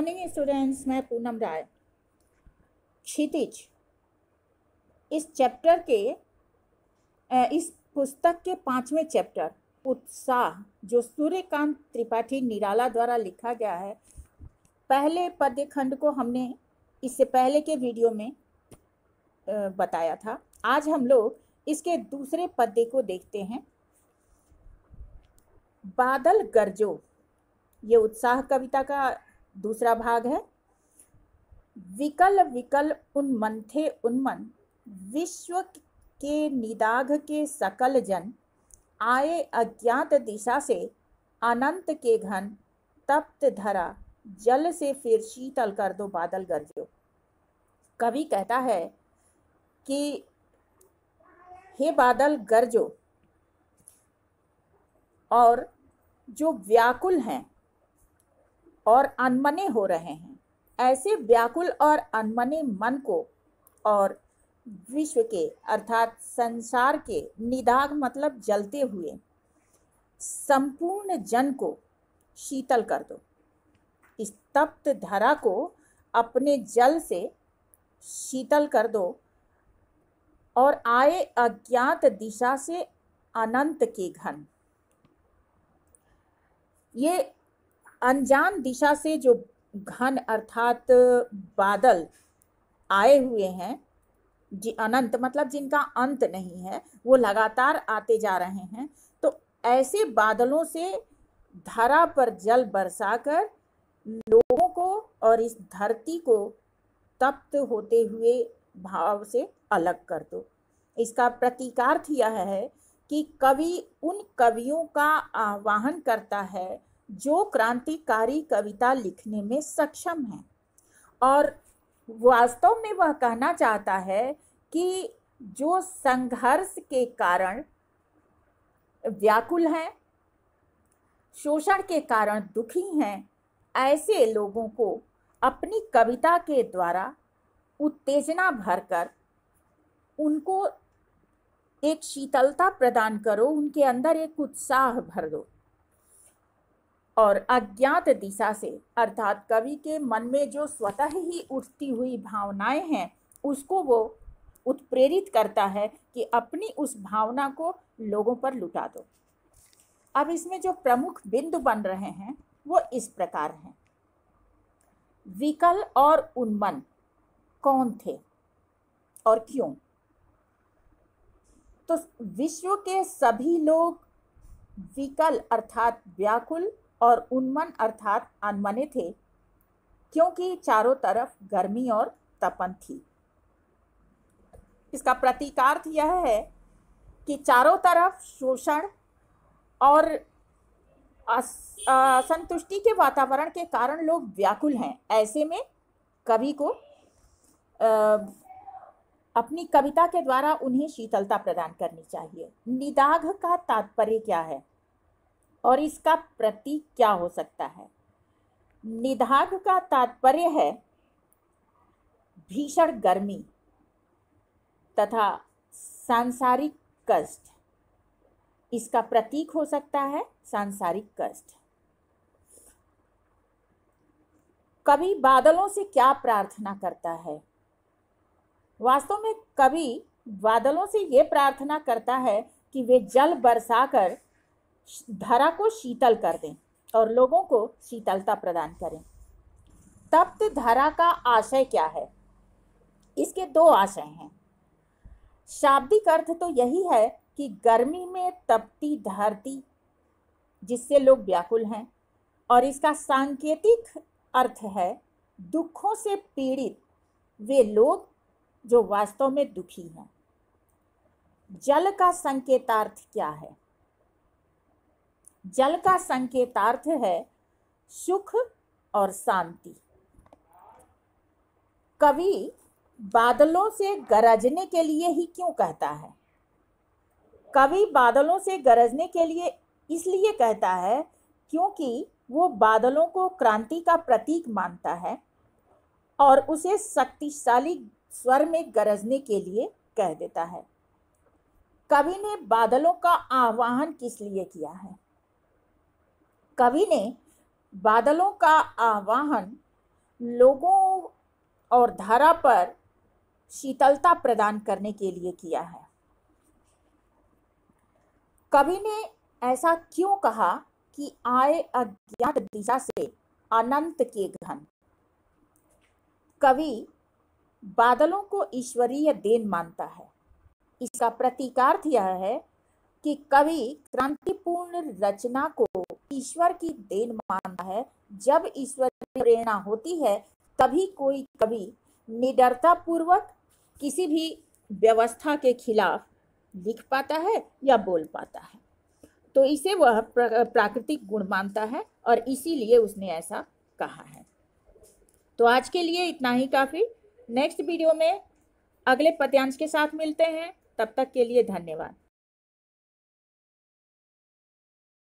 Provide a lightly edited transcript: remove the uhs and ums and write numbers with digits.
Morning students, मैं पूनम राय। क्षितिज इस chapter के इस पुस्तक के 5वें चैप्टर उत्साह, जो सूर्यकांत त्रिपाठी निराला द्वारा लिखा गया है। पहले पद्य खंड को हमने इससे पहले के वीडियो में बताया था। आज हम लोग इसके दूसरे पद्य को देखते हैं। बादल गरजो, ये उत्साह कविता का दूसरा भाग है। विकल विकल उन्मंथे उन्मन, विश्व के निदाघ के सकल जन, आए अज्ञात दिशा से अनंत के घन, तप्त धरा जल से फिर शीतल कर दो बादल गरजो। कवि कहता है कि हे बादल गरजो, और जो व्याकुल हैं और अनमने हो रहे हैं, ऐसे व्याकुल और अनमने मन को और विश्व के अर्थात संसार के निदाघ मतलब जलते हुए संपूर्ण जन को शीतल कर दो। इस तप्त धरा को अपने जल से शीतल कर दो और आए अज्ञात दिशा से अनंत के घन। ये अनजान दिशा से जो घन अर्थात बादल आए हुए हैं, जी अनंत मतलब जिनका अंत नहीं है, वो लगातार आते जा रहे हैं। तो ऐसे बादलों से धरा पर जल बरसाकर लोगों को और इस धरती को तप्त होते हुए भाव से अलग कर दो। इसका प्रतीकार्थ यह है कि कवि उन कवियों का आह्वान करता है जो क्रांतिकारी कविता लिखने में सक्षम हैं, और वास्तव में वह कहना चाहता है कि जो संघर्ष के कारण व्याकुल हैं, शोषण के कारण दुखी हैं, ऐसे लोगों को अपनी कविता के द्वारा उत्तेजना भरकर उनको एक शीतलता प्रदान करो, उनके अंदर एक उत्साह भर दो। और अज्ञात दिशा से अर्थात कवि के मन में जो स्वतः ही उठती हुई भावनाएं हैं, उसको वो उत्प्रेरित करता है कि अपनी उस भावना को लोगों पर लुटा दो। अब इसमें जो प्रमुख बिंदु बन रहे हैं वो इस प्रकार हैं। विकल और उन्मन कौन थे और क्यों? तो विश्व के सभी लोग विकल अर्थात व्याकुल और उन्मन अर्थात अनमने थे, क्योंकि चारों तरफ गर्मी और तपन थी। इसका प्रतीकार्थ यह है कि चारों तरफ शोषण और असंतुष्टि के वातावरण के कारण लोग व्याकुल हैं। ऐसे में कवि को अपनी कविता के द्वारा उन्हें शीतलता प्रदान करनी चाहिए। निदाघ का तात्पर्य क्या है और इसका प्रतीक क्या हो सकता है? निदाघ का तात्पर्य है भीषण गर्मी तथा सांसारिक कष्ट। इसका प्रतीक हो सकता है सांसारिक कष्ट। कवि बादलों से क्या प्रार्थना करता है? वास्तव में कवि बादलों से ये प्रार्थना करता है कि वे जल बरसाकर धरा को शीतल कर दें और लोगों को शीतलता प्रदान करें। तप्त धरा का आशय क्या है? इसके दो आशय हैं। शाब्दिक अर्थ तो यही है कि गर्मी में तपती धरती जिससे लोग व्याकुल हैं, और इसका सांकेतिक अर्थ है दुखों से पीड़ित वे लोग जो वास्तव में दुखी हैं। जल का संकेतार्थ क्या है? जल का संकेतार्थ है सुख और शांति। कवि बादलों से गरजने के लिए ही क्यों कहता है? कवि बादलों से गरजने के लिए इसलिए कहता है क्योंकि वो बादलों को क्रांति का प्रतीक मानता है और उसे शक्तिशाली स्वर में गरजने के लिए कह देता है। कवि ने बादलों का आह्वान किस लिए किया है? कवि ने बादलों का आह्वान लोगों और धरा पर शीतलता प्रदान करने के लिए किया है। कवि ने ऐसा क्यों कहा कि आए अज्ञात दिशा से अनंत के घन? कवि बादलों को ईश्वरीय देन मानता है। इसका प्रतीकार्थ यह है कि कवि क्रांतिपूर्ण रचना को ईश्वर की देन मानता है। जब ईश्वर की प्रेरणा होती है तभी कोई कवि निडरता पूर्वक किसी भी व्यवस्था के खिलाफ लिख पाता है या बोल पाता है। तो इसे वह प्राकृतिक गुण मानता है और इसीलिए उसने ऐसा कहा है। तो आज के लिए इतना ही काफी। नेक्स्ट वीडियो में अगले पद्यांश के साथ मिलते हैं। तब तक के लिए धन्यवाद।